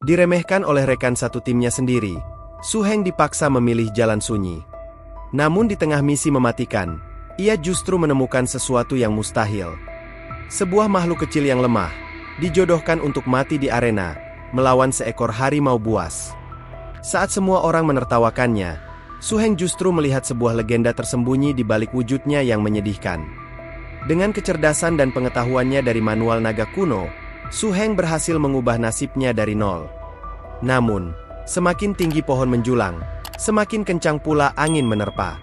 Diremehkan oleh rekan satu timnya sendiri, Su Heng dipaksa memilih jalan sunyi. Namun di tengah misi mematikan, ia justru menemukan sesuatu yang mustahil. Sebuah makhluk kecil yang lemah, dijodohkan untuk mati di arena, melawan seekor harimau buas. Saat semua orang menertawakannya, Su Heng justru melihat sebuah legenda tersembunyi di balik wujudnya yang menyedihkan. Dengan kecerdasan dan pengetahuannya dari manual naga kuno, Su Heng berhasil mengubah nasibnya dari nol. Namun, semakin tinggi pohon menjulang, semakin kencang pula angin menerpa.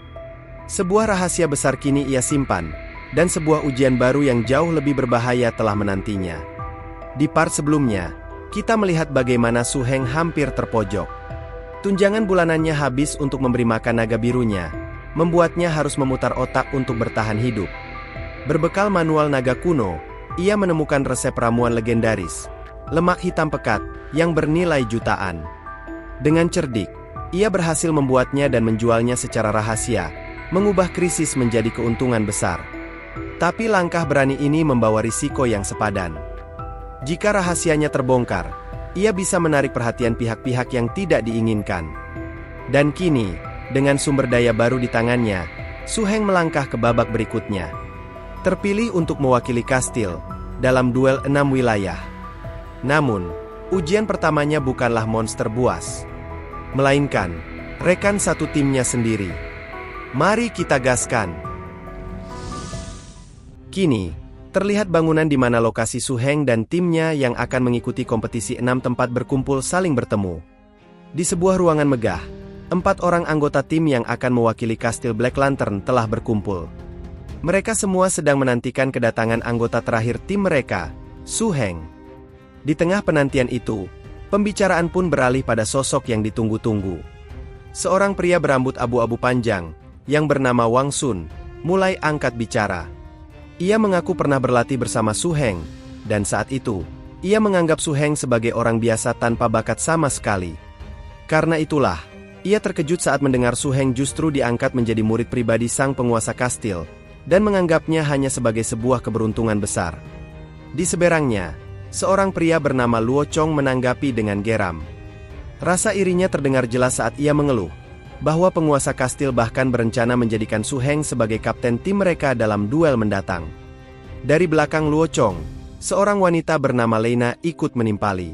Sebuah rahasia besar kini ia simpan, dan sebuah ujian baru yang jauh lebih berbahaya telah menantinya. Di part sebelumnya, kita melihat bagaimana Su Heng hampir terpojok. Tunjangan bulanannya habis untuk memberi makan naga birunya, membuatnya harus memutar otak untuk bertahan hidup. Berbekal manual naga kuno, ia menemukan resep ramuan legendaris, lemak hitam pekat, yang bernilai jutaan. Dengan cerdik, ia berhasil membuatnya dan menjualnya secara rahasia, mengubah krisis menjadi keuntungan besar. Tapi langkah berani ini membawa risiko yang sepadan. Jika rahasianya terbongkar, ia bisa menarik perhatian pihak-pihak yang tidak diinginkan. Dan kini, dengan sumber daya baru di tangannya, Su Heng melangkah ke babak berikutnya. Terpilih untuk mewakili kastil dalam duel 6 wilayah. Namun, ujian pertamanya bukanlah monster buas, melainkan rekan satu timnya sendiri. Mari kita gaskan. Kini, terlihat bangunan di mana lokasi Su Heng dan timnya yang akan mengikuti kompetisi 6 tempat berkumpul saling bertemu. Di sebuah ruangan megah, 4 orang anggota tim yang akan mewakili kastil Black Lantern telah berkumpul. Mereka semua sedang menantikan kedatangan anggota terakhir tim mereka, Su Heng. Di tengah penantian itu, pembicaraan pun beralih pada sosok yang ditunggu-tunggu. Seorang pria berambut abu-abu panjang, yang bernama Wang Sun, mulai angkat bicara. Ia mengaku pernah berlatih bersama Su Heng, dan saat itu, ia menganggap Su Heng sebagai orang biasa tanpa bakat sama sekali. Karena itulah, ia terkejut saat mendengar Su Heng justru diangkat menjadi murid pribadi sang penguasa kastil, dan menganggapnya hanya sebagai sebuah keberuntungan besar. Di seberangnya, seorang pria bernama Luo Chong menanggapi dengan geram. Rasa irinya terdengar jelas saat ia mengeluh, bahwa penguasa kastil bahkan berencana menjadikan Su Heng sebagai kapten tim mereka dalam duel mendatang. Dari belakang Luo Chong, seorang wanita bernama Lena ikut menimpali.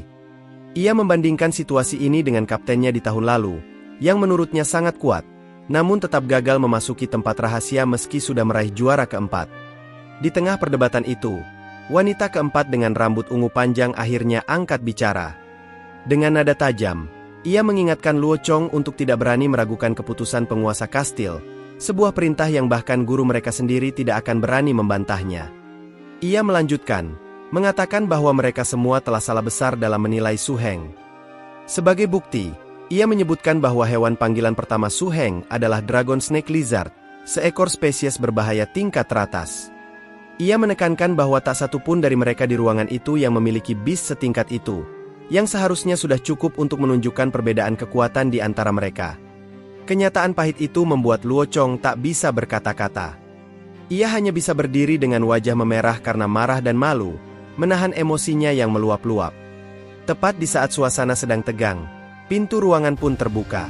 Ia membandingkan situasi ini dengan kaptennya di tahun lalu, yang menurutnya sangat kuat, namun tetap gagal memasuki tempat rahasia meski sudah meraih juara keempat. Di tengah perdebatan itu, wanita keempat dengan rambut ungu panjang akhirnya angkat bicara. Dengan nada tajam, ia mengingatkan Luo Chong untuk tidak berani meragukan keputusan penguasa kastil, sebuah perintah yang bahkan guru mereka sendiri tidak akan berani membantahnya. Ia melanjutkan, mengatakan bahwa mereka semua telah salah besar dalam menilai Su Heng. Sebagai bukti, ia menyebutkan bahwa hewan panggilan pertama Su Heng adalah Dragon Snake Lizard, seekor spesies berbahaya tingkat teratas. Ia menekankan bahwa tak satu pun dari mereka di ruangan itu yang memiliki bis setingkat itu, yang seharusnya sudah cukup untuk menunjukkan perbedaan kekuatan di antara mereka. Kenyataan pahit itu membuat Luo Chong tak bisa berkata-kata. Ia hanya bisa berdiri dengan wajah memerah karena marah dan malu, menahan emosinya yang meluap-luap. Tepat di saat suasana sedang tegang, pintu ruangan pun terbuka.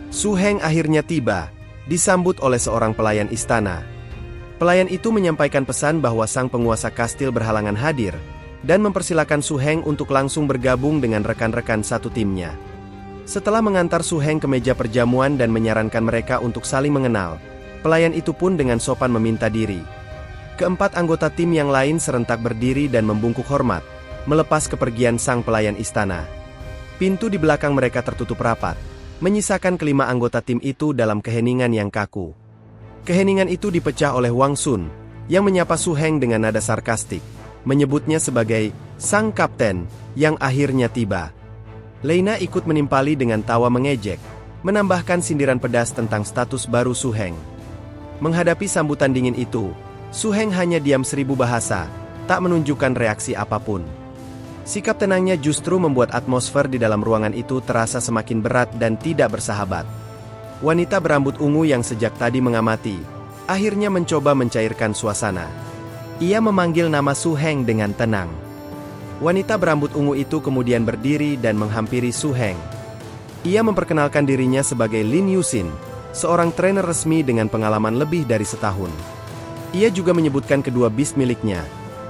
Su Heng akhirnya tiba, disambut oleh seorang pelayan istana. Pelayan itu menyampaikan pesan bahwa sang penguasa kastil berhalangan hadir, dan mempersilakan Su Heng untuk langsung bergabung dengan rekan-rekan satu timnya. Setelah mengantar Su Heng ke meja perjamuan dan menyarankan mereka untuk saling mengenal, pelayan itu pun dengan sopan meminta diri. Keempat anggota tim yang lain serentak berdiri dan membungkuk hormat, melepas kepergian sang pelayan istana. Pintu di belakang mereka tertutup rapat, menyisakan kelima anggota tim itu dalam keheningan yang kaku. Keheningan itu dipecah oleh Wang Sun, yang menyapa Su Heng dengan nada sarkastik, menyebutnya sebagai sang kapten yang akhirnya tiba. Lena ikut menimpali dengan tawa mengejek, menambahkan sindiran pedas tentang status baru Su Heng. Menghadapi sambutan dingin itu, Su Heng hanya diam 1000 bahasa, tak menunjukkan reaksi apapun. Sikap tenangnya justru membuat atmosfer di dalam ruangan itu terasa semakin berat dan tidak bersahabat. Wanita berambut ungu yang sejak tadi mengamati, akhirnya mencoba mencairkan suasana. Ia memanggil nama Su Heng dengan tenang. Wanita berambut ungu itu kemudian berdiri dan menghampiri Su Heng. Ia memperkenalkan dirinya sebagai Lin Yuxin, seorang trainer resmi dengan pengalaman lebih dari setahun. Ia juga menyebutkan kedua beast miliknya,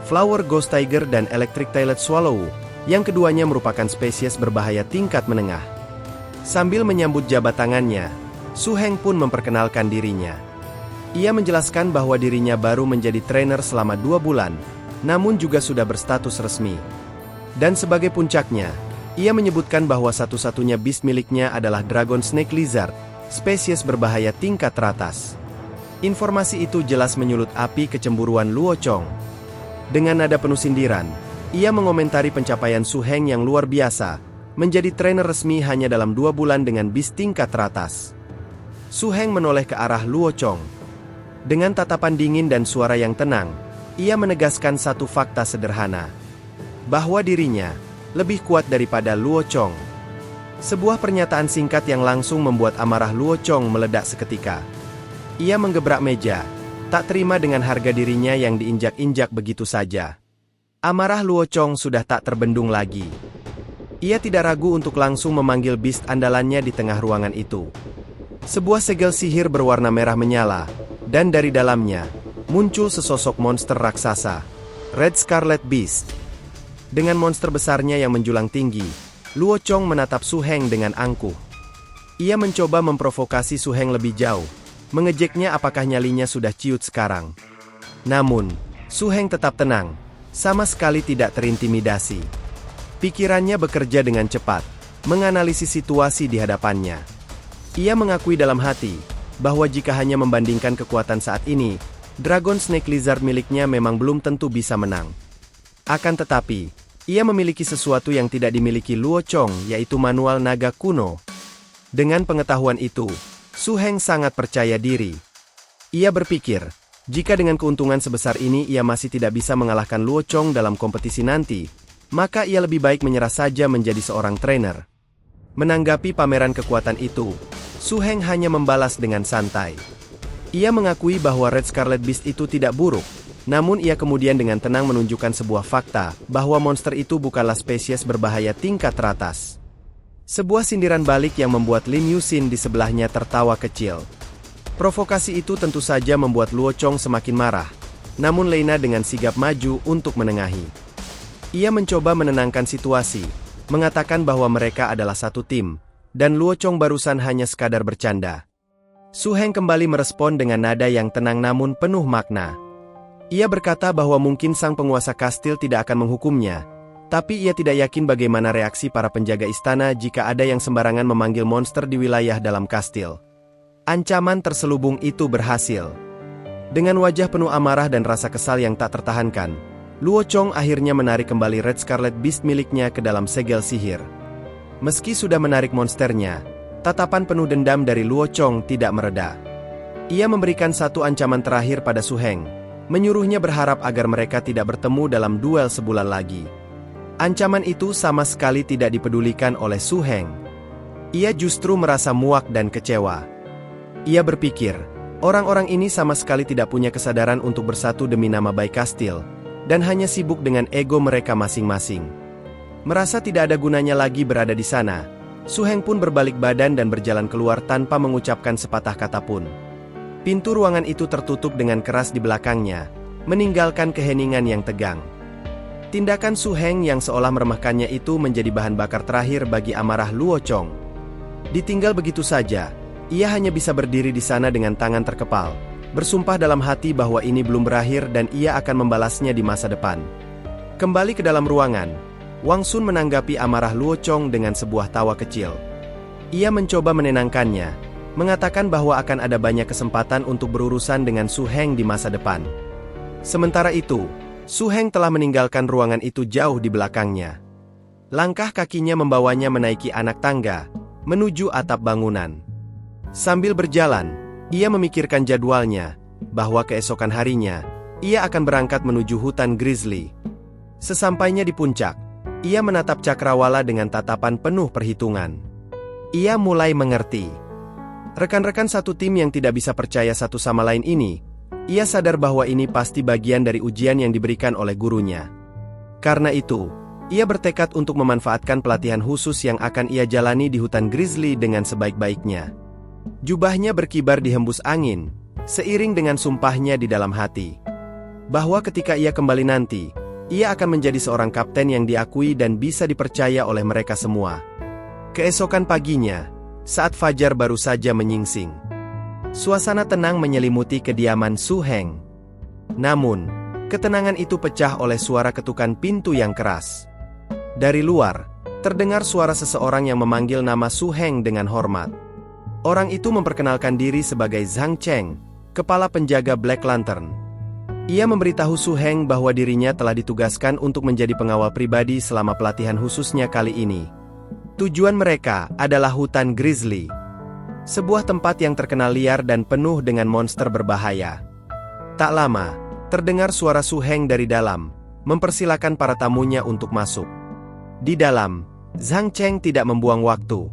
Flower Ghost Tiger dan Electric Tailed Swallow, yang keduanya merupakan spesies berbahaya tingkat menengah. Sambil menyambut jabat tangannya, Su Heng pun memperkenalkan dirinya. Ia menjelaskan bahwa dirinya baru menjadi trainer selama 2 bulan, namun juga sudah berstatus resmi. Dan sebagai puncaknya, ia menyebutkan bahwa satu-satunya beast miliknya adalah Dragon Snake Lizard, spesies berbahaya tingkat teratas. Informasi itu jelas menyulut api kecemburuan Luo Chong. Dengan nada penuh sindiran, ia mengomentari pencapaian Su Heng yang luar biasa, menjadi trainer resmi hanya dalam 2 bulan dengan beast tingkat teratas. Su Heng menoleh ke arah Luo Chong. Dengan tatapan dingin dan suara yang tenang, ia menegaskan satu fakta sederhana, bahwa dirinya lebih kuat daripada Luo Chong. Sebuah pernyataan singkat yang langsung membuat amarah Luo Chong meledak seketika. Ia menggebrak meja, tak terima dengan harga dirinya yang diinjak-injak begitu saja. Amarah Luo Chong sudah tak terbendung lagi. Ia tidak ragu untuk langsung memanggil beast andalannya di tengah ruangan itu. Sebuah segel sihir berwarna merah menyala, dan dari dalamnya muncul sesosok monster raksasa, Red Scarlet Beast. Dengan monster besarnya yang menjulang tinggi, Luo Chong menatap Su Heng dengan angkuh. Ia mencoba memprovokasi Su Heng lebih jauh, mengejeknya apakah nyalinya sudah ciut sekarang. Namun, Su Heng tetap tenang, sama sekali tidak terintimidasi. Pikirannya bekerja dengan cepat, menganalisis situasi di hadapannya. Ia mengakui dalam hati, bahwa jika hanya membandingkan kekuatan saat ini, Dragon Snake Lizard miliknya memang belum tentu bisa menang. Akan tetapi, ia memiliki sesuatu yang tidak dimiliki Luo Chong, yaitu manual naga kuno. Dengan pengetahuan itu, Su Heng sangat percaya diri. Ia berpikir, jika dengan keuntungan sebesar ini ia masih tidak bisa mengalahkan Luo Chong dalam kompetisi nanti, maka ia lebih baik menyerah saja menjadi seorang trainer. Menanggapi pameran kekuatan itu, Su Heng hanya membalas dengan santai. Ia mengakui bahwa Red Scarlet Beast itu tidak buruk, namun ia kemudian dengan tenang menunjukkan sebuah fakta, bahwa monster itu bukanlah spesies berbahaya tingkat teratas. Sebuah sindiran balik yang membuat Lin Yuxin di sebelahnya tertawa kecil. Provokasi itu tentu saja membuat Luo Chong semakin marah, namun Lena dengan sigap maju untuk menengahi. Ia mencoba menenangkan situasi, mengatakan bahwa mereka adalah satu tim, dan Luo Chong barusan hanya sekadar bercanda. Su Heng kembali merespon dengan nada yang tenang namun penuh makna. Ia berkata bahwa mungkin sang penguasa kastil tidak akan menghukumnya, tapi ia tidak yakin bagaimana reaksi para penjaga istana jika ada yang sembarangan memanggil monster di wilayah dalam kastil. Ancaman terselubung itu berhasil. Dengan wajah penuh amarah dan rasa kesal yang tak tertahankan, Luo Chong akhirnya menarik kembali Red Scarlet Beast miliknya ke dalam segel sihir. Meski sudah menarik monsternya, tatapan penuh dendam dari Luo Chong tidak mereda. Ia memberikan satu ancaman terakhir pada Su Heng, menyuruhnya berharap agar mereka tidak bertemu dalam duel sebulan lagi. Ancaman itu sama sekali tidak dipedulikan oleh Su Heng. Ia justru merasa muak dan kecewa. Ia berpikir, orang-orang ini sama sekali tidak punya kesadaran untuk bersatu demi nama baik kastil, dan hanya sibuk dengan ego mereka masing-masing. Merasa tidak ada gunanya lagi berada di sana, Su Heng pun berbalik badan dan berjalan keluar tanpa mengucapkan sepatah kata pun. Pintu ruangan itu tertutup dengan keras di belakangnya, meninggalkan keheningan yang tegang. Tindakan Su Heng yang seolah meremehkannya itu menjadi bahan bakar terakhir bagi amarah Luo Chong. Ditinggal begitu saja, ia hanya bisa berdiri di sana dengan tangan terkepal, bersumpah dalam hati bahwa ini belum berakhir dan ia akan membalasnya di masa depan. Kembali ke dalam ruangan, Wang Sun menanggapi amarah Luo Chong dengan sebuah tawa kecil. Ia mencoba menenangkannya, mengatakan bahwa akan ada banyak kesempatan untuk berurusan dengan Su Heng di masa depan. Sementara itu, Su Heng telah meninggalkan ruangan itu jauh di belakangnya. Langkah kakinya membawanya menaiki anak tangga, menuju atap bangunan. Sambil berjalan, ia memikirkan jadwalnya, bahwa keesokan harinya, ia akan berangkat menuju hutan Grizzly. Sesampainya di puncak, ia menatap cakrawala dengan tatapan penuh perhitungan. Ia mulai mengerti. Rekan-rekan satu tim yang tidak bisa percaya satu sama lain ini, ia sadar bahwa ini pasti bagian dari ujian yang diberikan oleh gurunya. Karena itu, Ia bertekad untuk memanfaatkan pelatihan khusus yang akan ia jalani di hutan grizzly dengan sebaik-baiknya. Jubahnya berkibar dihembus angin, seiring dengan sumpahnya di dalam hati, bahwa ketika ia kembali nanti, ia akan menjadi seorang kapten yang diakui dan bisa dipercaya oleh mereka semua. Keesokan paginya, saat fajar baru saja menyingsing, suasana tenang menyelimuti kediaman Su Heng. Namun, ketenangan itu pecah oleh suara ketukan pintu yang keras. Dari luar, terdengar suara seseorang yang memanggil nama Su Heng dengan hormat. Orang itu memperkenalkan diri sebagai Zhang Cheng, kepala penjaga Black Lantern. Ia memberitahu Su Heng bahwa dirinya telah ditugaskan untuk menjadi pengawal pribadi selama pelatihan khususnya kali ini. Tujuan mereka adalah hutan grizzly, sebuah tempat yang terkenal liar dan penuh dengan monster berbahaya. Tak lama, terdengar suara Su Heng dari dalam, mempersilakan para tamunya untuk masuk. Di dalam, Zhang Cheng tidak membuang waktu.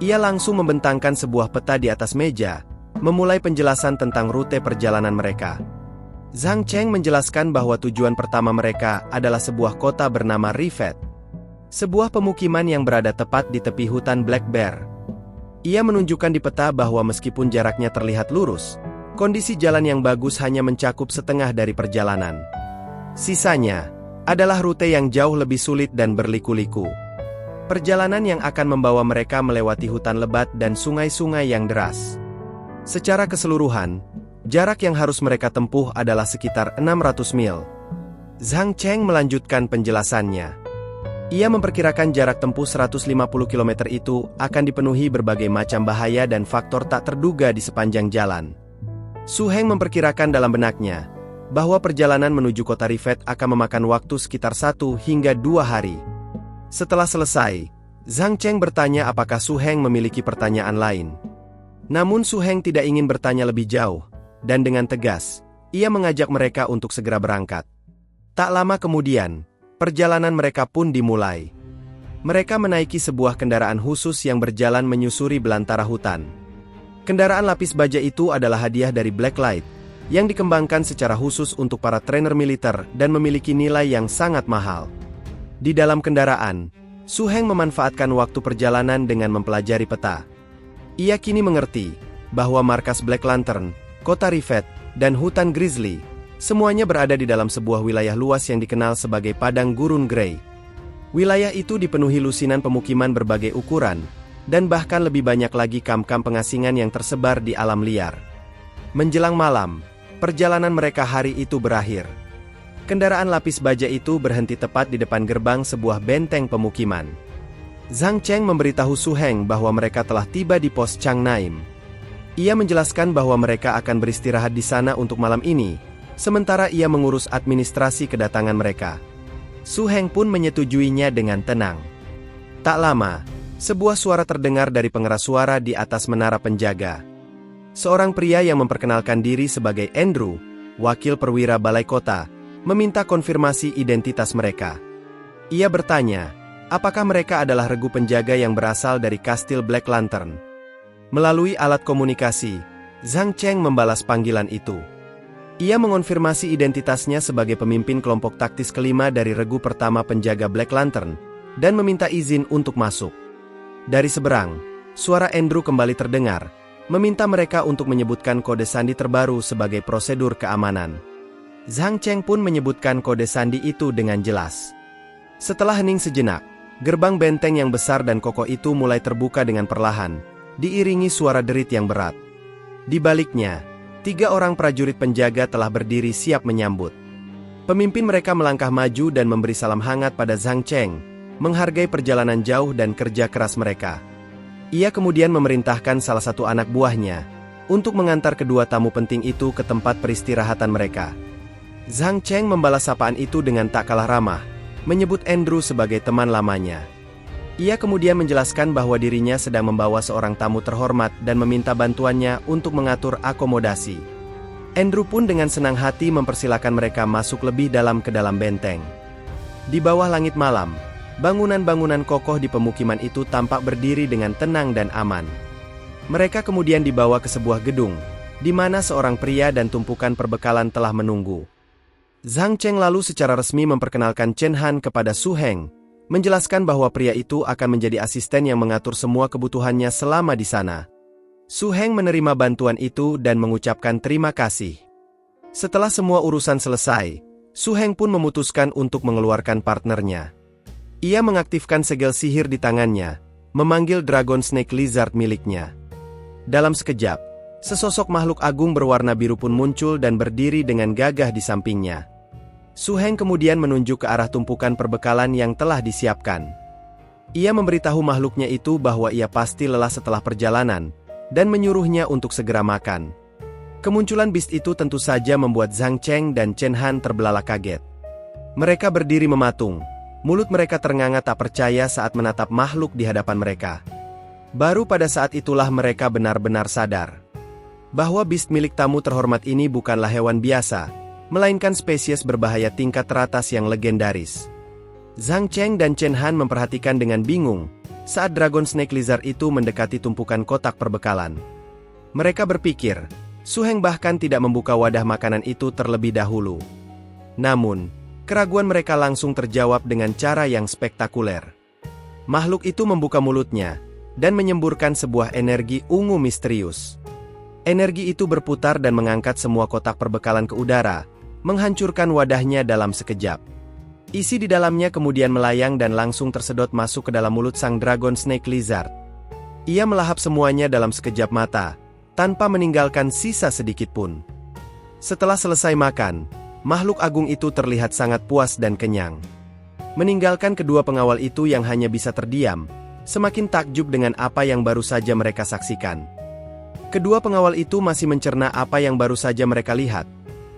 Ia langsung membentangkan sebuah peta di atas meja, memulai penjelasan tentang rute perjalanan mereka. Zhang Cheng menjelaskan bahwa tujuan pertama mereka adalah sebuah kota bernama Rivet, sebuah pemukiman yang berada tepat di tepi hutan Black Bear. Ia menunjukkan di peta bahwa meskipun jaraknya terlihat lurus, kondisi jalan yang bagus hanya mencakup setengah dari perjalanan. Sisanya adalah rute yang jauh lebih sulit dan berliku-liku. Perjalanan yang akan membawa mereka melewati hutan lebat dan sungai-sungai yang deras. Secara keseluruhan, jarak yang harus mereka tempuh adalah sekitar 600 mil. Zhang Cheng melanjutkan penjelasannya. Ia memperkirakan jarak tempuh 150 km itu akan dipenuhi berbagai macam bahaya dan faktor tak terduga di sepanjang jalan. Su Heng memperkirakan dalam benaknya bahwa perjalanan menuju kota Rivet akan memakan waktu sekitar 1 hingga 2 hari. Setelah selesai, Zhang Cheng bertanya apakah Su Heng memiliki pertanyaan lain. Namun Su Heng tidak ingin bertanya lebih jauh, dan dengan tegas, ia mengajak mereka untuk segera berangkat. Tak lama kemudian, perjalanan mereka pun dimulai. Mereka menaiki sebuah kendaraan khusus yang berjalan menyusuri belantara hutan. Kendaraan lapis baja itu adalah hadiah dari Blacklight, yang dikembangkan secara khusus untuk para trainer militer dan memiliki nilai yang sangat mahal. Di dalam kendaraan, Su Heng memanfaatkan waktu perjalanan dengan mempelajari peta. Ia kini mengerti bahwa markas Black Lantern, kota Rivet, dan hutan grizzly, semuanya berada di dalam sebuah wilayah luas yang dikenal sebagai Padang Gurun Grey. Wilayah itu dipenuhi lusinan pemukiman berbagai ukuran, dan bahkan lebih banyak lagi kamp-kamp pengasingan yang tersebar di alam liar. Menjelang malam, perjalanan mereka hari itu berakhir. Kendaraan lapis baja itu berhenti tepat di depan gerbang sebuah benteng pemukiman. Zhang Cheng memberitahu Su Heng bahwa mereka telah tiba di pos Chang Naim. Ia menjelaskan bahwa mereka akan beristirahat di sana untuk malam ini, sementara ia mengurus administrasi kedatangan mereka. Su Heng pun menyetujuinya dengan tenang. Tak lama, sebuah suara terdengar dari pengeras suara di atas menara penjaga. Seorang pria yang memperkenalkan diri sebagai Andrew, wakil perwira balai kota, meminta konfirmasi identitas mereka. Ia bertanya, apakah mereka adalah regu penjaga yang berasal dari kastil Black Lantern. Melalui alat komunikasi, Zhang Cheng membalas panggilan itu. Ia mengonfirmasi identitasnya sebagai pemimpin kelompok taktis kelima dari regu pertama penjaga Black Lantern, dan meminta izin untuk masuk. Dari seberang, suara Andrew kembali terdengar, meminta mereka untuk menyebutkan kode sandi terbaru sebagai prosedur keamanan. Zhang Cheng pun menyebutkan kode sandi itu dengan jelas. Setelah hening sejenak, gerbang benteng yang besar dan kokoh itu mulai terbuka dengan perlahan, diiringi suara derit yang berat. Di baliknya, 3 orang prajurit penjaga telah berdiri siap menyambut. Pemimpin mereka melangkah maju dan memberi salam hangat pada Zhang Cheng, menghargai perjalanan jauh dan kerja keras mereka. Ia kemudian memerintahkan salah satu anak buahnya untuk mengantar kedua tamu penting itu ke tempat peristirahatan mereka. Zhang Cheng membalas sapaan itu dengan tak kalah ramah, menyebut Andrew sebagai teman lamanya. Ia kemudian menjelaskan bahwa dirinya sedang membawa seorang tamu terhormat dan meminta bantuannya untuk mengatur akomodasi. Andrew pun dengan senang hati mempersilakan mereka masuk lebih dalam ke dalam benteng. Di bawah langit malam, bangunan-bangunan kokoh di pemukiman itu tampak berdiri dengan tenang dan aman. Mereka kemudian dibawa ke sebuah gedung, di mana seorang pria dan tumpukan perbekalan telah menunggu. Zhang Cheng lalu secara resmi memperkenalkan Chen Han kepada Su Heng, menjelaskan bahwa pria itu akan menjadi asisten yang mengatur semua kebutuhannya selama di sana. Su Heng menerima bantuan itu dan mengucapkan terima kasih. Setelah semua urusan selesai, Su Heng pun memutuskan untuk mengeluarkan partnernya. Ia mengaktifkan segel sihir di tangannya, memanggil Dragon Snake Lizard miliknya. Dalam sekejap, sesosok makhluk agung berwarna biru pun muncul dan berdiri dengan gagah di sampingnya. Su Heng kemudian menunjuk ke arah tumpukan perbekalan yang telah disiapkan. Ia memberitahu makhluknya itu bahwa ia pasti lelah setelah perjalanan, dan menyuruhnya untuk segera makan. Kemunculan beast itu tentu saja membuat Zhang Cheng dan Chen Han terbelalak kaget. Mereka berdiri mematung, mulut mereka ternganga tak percaya saat menatap makhluk di hadapan mereka. Baru pada saat itulah mereka benar-benar sadar bahwa beast milik tamu terhormat ini bukanlah hewan biasa, melainkan spesies berbahaya tingkat teratas yang legendaris. Zhang Cheng dan Chen Han memperhatikan dengan bingung saat Dragon Snake Lizard itu mendekati tumpukan kotak perbekalan. Mereka berpikir, Su Heng bahkan tidak membuka wadah makanan itu terlebih dahulu. Namun, keraguan mereka langsung terjawab dengan cara yang spektakuler. Makhluk itu membuka mulutnya, dan menyemburkan sebuah energi ungu misterius. Energi itu berputar dan mengangkat semua kotak perbekalan ke udara, menghancurkan wadahnya dalam sekejap. Isi di dalamnya kemudian melayang dan langsung tersedot masuk ke dalam mulut sang Dragon Snake Lizard. Ia melahap semuanya dalam sekejap mata, tanpa meninggalkan sisa sedikit pun. Setelah selesai makan, makhluk agung itu terlihat sangat puas dan kenyang. Meninggalkan kedua pengawal itu yang hanya bisa terdiam, semakin takjub dengan apa yang baru saja mereka saksikan. Kedua pengawal itu masih mencerna apa yang baru saja mereka lihat.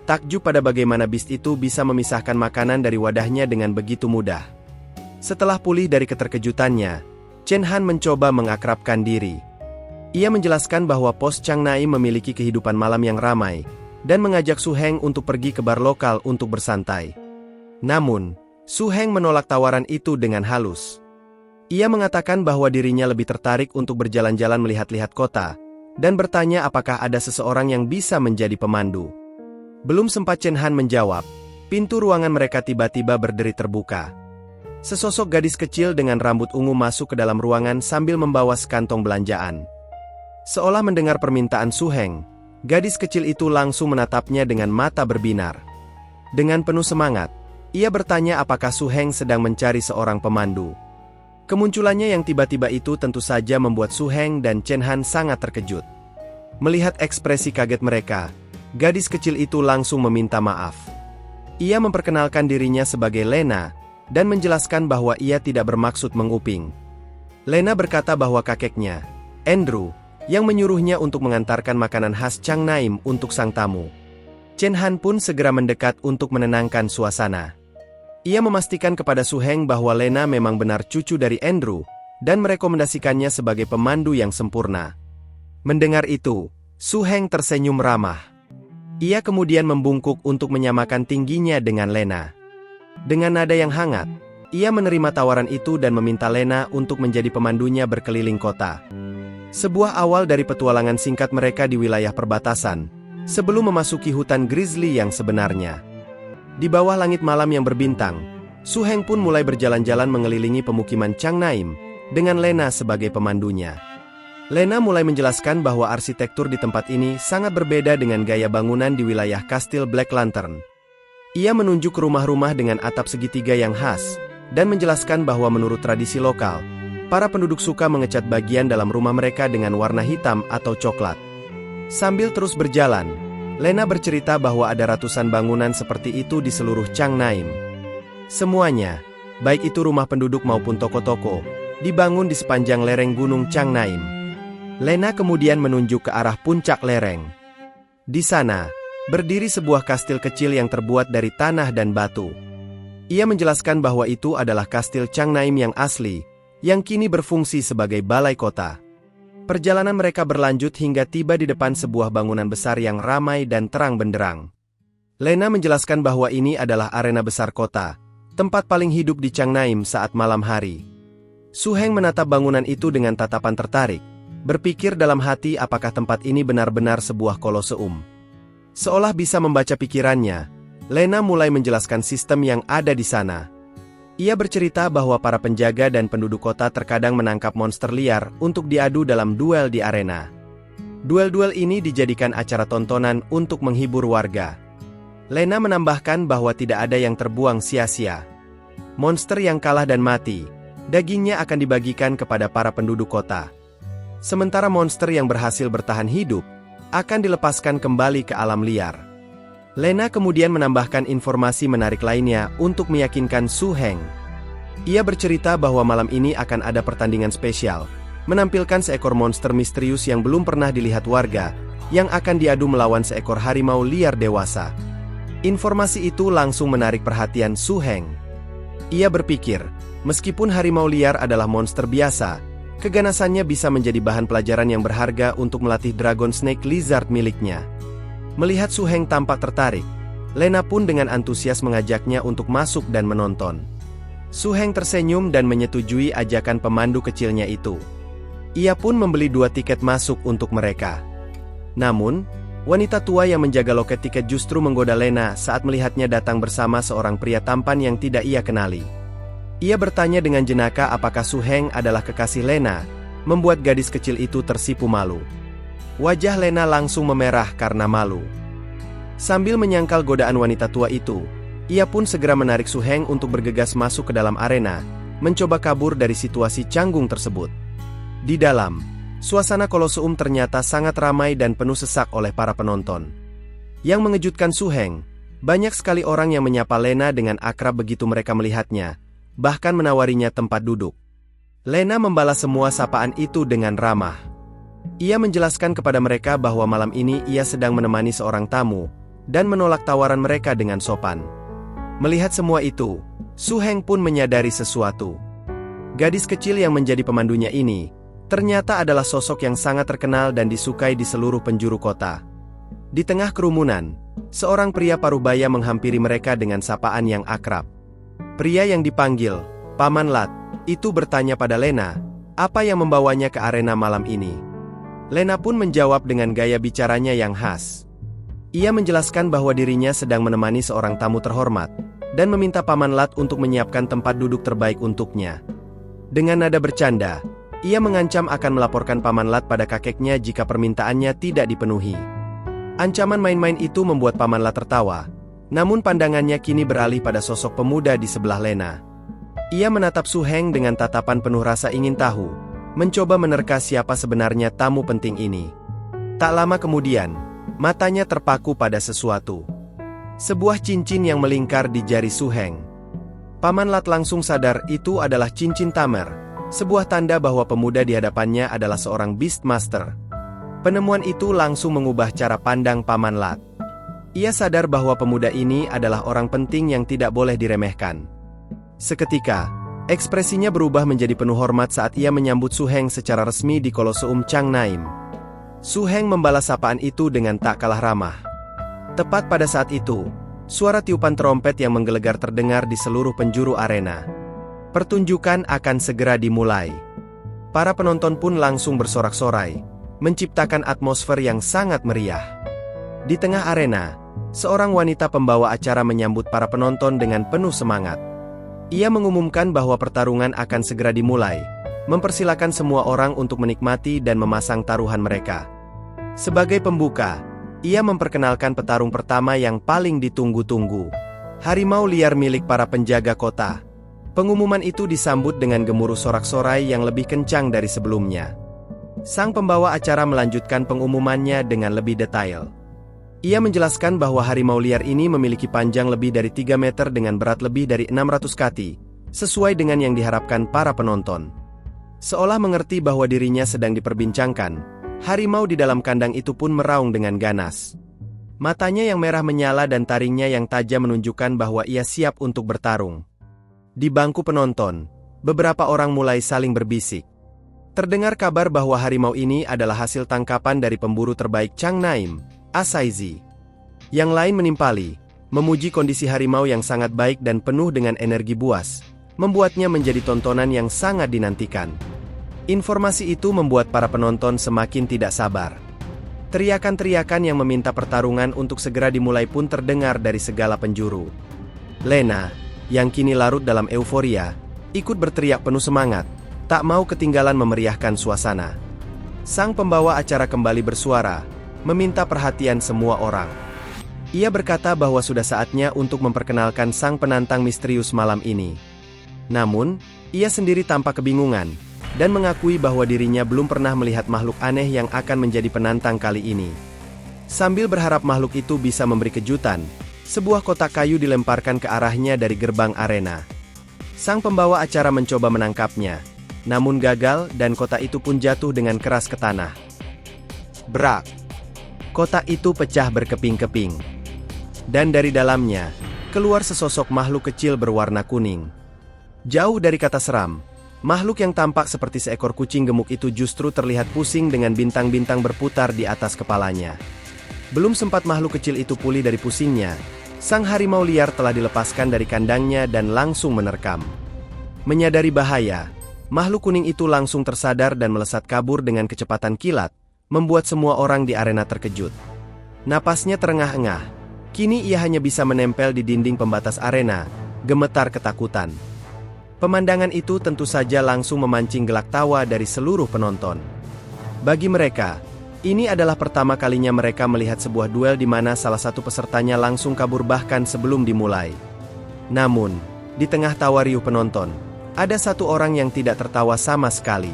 Takjub pada bagaimana beast itu bisa memisahkan makanan dari wadahnya dengan begitu mudah. Setelah pulih dari keterkejutannya, Chen Han mencoba mengakrabkan diri. Ia menjelaskan bahwa pos Chang Naim memiliki kehidupan malam yang ramai, dan mengajak Su Heng untuk pergi ke bar lokal untuk bersantai. Namun, Su Heng menolak tawaran itu dengan halus. Ia mengatakan bahwa dirinya lebih tertarik untuk berjalan-jalan melihat-lihat kota, dan bertanya apakah ada seseorang yang bisa menjadi pemandu. Belum sempat Chen Han menjawab, pintu ruangan mereka tiba-tiba berderi terbuka. Sesosok gadis kecil dengan rambut ungu masuk ke dalam ruangan sambil membawa sekantong belanjaan. Seolah mendengar permintaan Su Heng, gadis kecil itu langsung menatapnya dengan mata berbinar. Dengan penuh semangat, ia bertanya apakah Su Heng sedang mencari seorang pemandu. Kemunculannya yang tiba-tiba itu tentu saja membuat Su Heng dan Chen Han sangat terkejut. Melihat ekspresi kaget mereka, gadis kecil itu langsung meminta maaf. Ia memperkenalkan dirinya sebagai Lena, dan menjelaskan bahwa ia tidak bermaksud menguping. Lena berkata bahwa kakeknya, Andrew, yang menyuruhnya untuk mengantarkan makanan khas Chang Naim untuk sang tamu. Chen Han pun segera mendekat untuk menenangkan suasana. Ia memastikan kepada Su Heng bahwa Lena memang benar cucu dari Andrew, dan merekomendasikannya sebagai pemandu yang sempurna. Mendengar itu, Su Heng tersenyum ramah. Ia kemudian membungkuk untuk menyamakan tingginya dengan Lena. Dengan nada yang hangat, ia menerima tawaran itu dan meminta Lena untuk menjadi pemandunya berkeliling kota. Sebuah awal dari petualangan singkat mereka di wilayah perbatasan, sebelum memasuki hutan grizzly yang sebenarnya. Di bawah langit malam yang berbintang, Su Heng pun mulai berjalan-jalan mengelilingi pemukiman Chang Naim, dengan Lena sebagai pemandunya. Lena mulai menjelaskan bahwa arsitektur di tempat ini sangat berbeda dengan gaya bangunan di wilayah Kastil Black Lantern. Ia menunjuk rumah-rumah dengan atap segitiga yang khas, dan menjelaskan bahwa menurut tradisi lokal, para penduduk suka mengecat bagian dalam rumah mereka dengan warna hitam atau coklat. Sambil terus berjalan, Lena bercerita bahwa ada ratusan bangunan seperti itu di seluruh Chang Naim. Semuanya, baik itu rumah penduduk maupun toko-toko, dibangun di sepanjang lereng gunung Chang Naim. Lena kemudian menunjuk ke arah puncak lereng. Di sana, berdiri sebuah kastil kecil yang terbuat dari tanah dan batu. Ia menjelaskan bahwa itu adalah kastil Chang Naim yang asli, yang kini berfungsi sebagai balai kota. Perjalanan mereka berlanjut hingga tiba di depan sebuah bangunan besar yang ramai dan terang benderang. Lena menjelaskan bahwa ini adalah arena besar kota, tempat paling hidup di Chang Naim saat malam hari. Su Heng menatap bangunan itu dengan tatapan tertarik, berpikir dalam hati apakah tempat ini benar-benar sebuah koloseum. Seolah bisa membaca pikirannya, Lena mulai menjelaskan sistem yang ada di sana. Ia bercerita bahwa para penjaga dan penduduk kota terkadang menangkap monster liar untuk diadu dalam duel di arena. Duel-duel ini dijadikan acara tontonan untuk menghibur warga. Lena menambahkan bahwa tidak ada yang terbuang sia-sia. Monster yang kalah dan mati, dagingnya akan dibagikan kepada para penduduk kota. Sementara monster yang berhasil bertahan hidup, akan dilepaskan kembali ke alam liar. Lena kemudian menambahkan informasi menarik lainnya untuk meyakinkan Su Heng. Ia bercerita bahwa malam ini akan ada pertandingan spesial, menampilkan seekor monster misterius yang belum pernah dilihat warga, yang akan diadu melawan seekor harimau liar dewasa. Informasi itu langsung menarik perhatian Su Heng. Ia berpikir, meskipun harimau liar adalah monster biasa, keganasannya bisa menjadi bahan pelajaran yang berharga untuk melatih Dragon Snake Lizard miliknya. Melihat Su Heng tampak tertarik, Lena pun dengan antusias mengajaknya untuk masuk dan menonton. Su Heng tersenyum dan menyetujui ajakan pemandu kecilnya itu. Ia pun membeli 2 tiket masuk untuk mereka. Namun, wanita tua yang menjaga loket tiket justru menggoda Lena saat melihatnya datang bersama seorang pria tampan yang tidak ia kenali. Ia bertanya dengan jenaka apakah Su Heng adalah kekasih Lena, membuat gadis kecil itu tersipu malu. Wajah Lena langsung memerah karena malu. Sambil menyangkal godaan wanita tua itu, ia pun segera menarik Su Heng untuk bergegas masuk ke dalam arena, mencoba kabur dari situasi canggung tersebut. Di dalam, suasana Koloseum ternyata sangat ramai dan penuh sesak oleh para penonton. Yang mengejutkan Su Heng, banyak sekali orang yang menyapa Lena dengan akrab begitu mereka melihatnya, bahkan menawarinya tempat duduk. Lena membalas semua sapaan itu dengan ramah. Ia menjelaskan kepada mereka bahwa malam ini ia sedang menemani seorang tamu, dan menolak tawaran mereka dengan sopan. Melihat semua itu, Su Heng pun menyadari sesuatu. Gadis kecil yang menjadi pemandunya ini, ternyata adalah sosok yang sangat terkenal dan disukai di seluruh penjuru kota. Di tengah kerumunan, seorang pria parubaya menghampiri mereka dengan sapaan yang akrab. Pria yang dipanggil Paman Lat, itu bertanya pada Lena, apa yang membawanya ke arena malam ini. Lena pun menjawab dengan gaya bicaranya yang khas. Ia menjelaskan bahwa dirinya sedang menemani seorang tamu terhormat, dan meminta Paman Lat untuk menyiapkan tempat duduk terbaik untuknya. Dengan nada bercanda, ia mengancam akan melaporkan Paman Lat pada kakeknya jika permintaannya tidak dipenuhi. Ancaman main-main itu membuat Paman Lat tertawa, namun pandangannya kini beralih pada sosok pemuda di sebelah Lena. Ia menatap Su Heng dengan tatapan penuh rasa ingin tahu, mencoba menerka siapa sebenarnya tamu penting ini. Tak lama kemudian, matanya terpaku pada sesuatu. Sebuah cincin yang melingkar di jari Su Heng. Paman Lat langsung sadar itu adalah cincin Tamer, sebuah tanda bahwa pemuda di hadapannya adalah seorang Beastmaster. Penemuan itu langsung mengubah cara pandang Paman Lat. Ia sadar bahwa pemuda ini adalah orang penting yang tidak boleh diremehkan. Seketika, ekspresinya berubah menjadi penuh hormat saat ia menyambut Su Heng secara resmi di Koloseum Changnaim. Su Heng membalas sapaan itu dengan tak kalah ramah. Tepat pada saat itu, suara tiupan trompet yang menggelegar terdengar di seluruh penjuru arena. Pertunjukan akan segera dimulai. Para penonton pun langsung bersorak-sorai, menciptakan atmosfer yang sangat meriah. Di tengah arena, seorang wanita pembawa acara menyambut para penonton dengan penuh semangat. Ia mengumumkan bahwa pertarungan akan segera dimulai, mempersilakan semua orang untuk menikmati dan memasang taruhan mereka. Sebagai pembuka, ia memperkenalkan petarung pertama yang paling ditunggu-tunggu, harimau liar milik para penjaga kota. Pengumuman itu disambut dengan gemuruh sorak-sorai yang lebih kencang dari sebelumnya. Sang pembawa acara melanjutkan pengumumannya dengan lebih detail. Ia menjelaskan bahwa harimau liar ini memiliki panjang lebih dari 3 meter dengan berat lebih dari 600 kati, sesuai dengan yang diharapkan para penonton. Seolah mengerti bahwa dirinya sedang diperbincangkan, harimau di dalam kandang itu pun meraung dengan ganas. Matanya yang merah menyala dan taringnya yang tajam menunjukkan bahwa ia siap untuk bertarung. Di bangku penonton, beberapa orang mulai saling berbisik. Terdengar kabar bahwa harimau ini adalah hasil tangkapan dari pemburu terbaik Changnaim, Asaizi. Yang lain menimpali, memuji kondisi harimau yang sangat baik dan penuh dengan energi buas, membuatnya menjadi tontonan yang sangat dinantikan. Informasi itu membuat para penonton semakin tidak sabar. Teriakan-teriakan yang meminta pertarungan untuk segera dimulai pun terdengar dari segala penjuru. Lena, yang kini larut dalam euforia, ikut berteriak penuh semangat, tak mau ketinggalan memeriahkan suasana. Sang pembawa acara kembali bersuara, meminta perhatian semua orang. Ia berkata bahwa sudah saatnya untuk memperkenalkan sang penantang misterius malam ini. Namun, ia sendiri tampak kebingungan, dan mengakui bahwa dirinya belum pernah melihat makhluk aneh yang akan menjadi penantang kali ini. Sambil berharap makhluk itu bisa memberi kejutan, sebuah kotak kayu dilemparkan ke arahnya dari gerbang arena. Sang pembawa acara mencoba menangkapnya, namun gagal dan kotak itu pun jatuh dengan keras ke tanah. Brak! Kotak itu pecah berkeping-keping. Dan dari dalamnya, keluar sesosok makhluk kecil berwarna kuning. Jauh dari kata seram, makhluk yang tampak seperti seekor kucing gemuk itu justru terlihat pusing dengan bintang-bintang berputar di atas kepalanya. Belum sempat makhluk kecil itu pulih dari pusingnya, sang harimau liar telah dilepaskan dari kandangnya dan langsung menerkam. Menyadari bahaya, makhluk kuning itu langsung tersadar dan melesat kabur dengan kecepatan kilat, membuat semua orang di arena terkejut. Napasnya terengah-engah, kini ia hanya bisa menempel di dinding pembatas arena, gemetar ketakutan. Pemandangan itu tentu saja langsung memancing gelak tawa dari seluruh penonton. Bagi mereka, ini adalah pertama kalinya mereka melihat sebuah duel di mana salah satu pesertanya langsung kabur bahkan sebelum dimulai. Namun, di tengah tawa riuh penonton, ada satu orang yang tidak tertawa sama sekali.